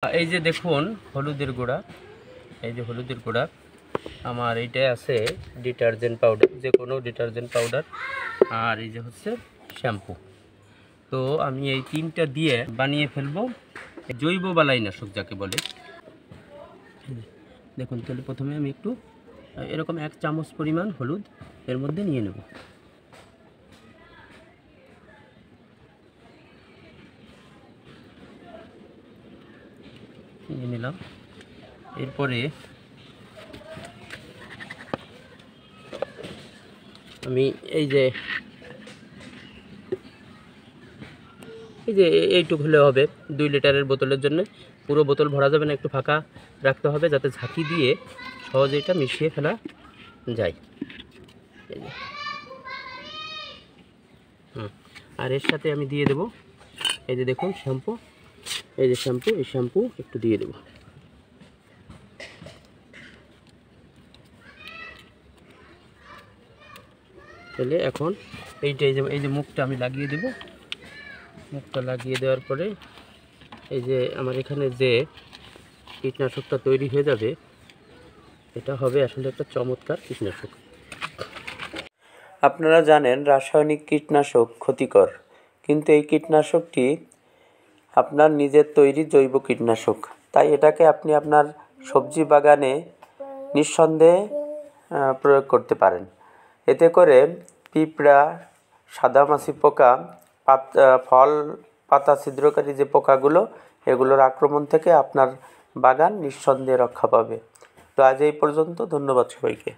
এই যে দেখুন হলুদের গুঁড়া, এই যে হলুদের গুঁড়া আমার এইটাই আছে, ডিটারজেন্ট পাউডার, যে কোনো ডিটারজেন্ট পাউডার, আর এই যে হচ্ছে শ্যাম্পু। তো আমি এই তিনটা দিয়ে বানিয়ে ফেলবো জৈব বালাইনাশক যাকে বলে। দেখুন, তাহলে প্রথমে আমি একটু এরকম 1 চামচ পরিমাণ হলুদ এর মধ্যে নিয়ে নেব। নিয়ে নিলাম। এরপরে আমি এই যে এইটুকু হলে হবে 2 লিটারের বোতলের জন্য। পুরো বোতল ভরা যাবে না, একটু ফাঁকা রাখতে হবে যাতে ঝাঁকি দিয়ে সহজে এটা মিশিয়ে ফেলা যায়। এই যে আর এর সাথে আমি দিয়ে দেব এই যে দেখুন শ্যাম্পু, এই যে শ্যাম্পু, এই শ্যাম্পু একটু দিয়ে দেব। তাহলে এখন এই যে মুখটা আমি লাগিয়ে দেব। মুখটা লাগিয়ে দেওয়ার পরে এই যে আমার এখানে যে কীটনাশকটা তৈরি হয়ে যাবে, এটা হবে আসলে একটা চমৎকার কীটনাশক। আপনারা জানেন রাসায়নিক কীটনাশক ক্ষতিকর, কিন্তু এই কীটনাশকটি আপনার নিজের তৈরি জৈব কীটনাশক। তাই এটাকে আপনি আপনার সবজি বাগানে নিঃসন্দেহে প্রয়োগ করতে পারেন। এতে করে পিঁপড়া, সাদামাছি পোকা, ফল পাতা ছিদ্রকারী যে পোকাগুলো, এগুলোর আক্রমণ থেকে আপনার বাগান নিঃসন্দেহে রক্ষা পাবে। তো আজ এই পর্যন্ত। ধন্যবাদ সবাইকে।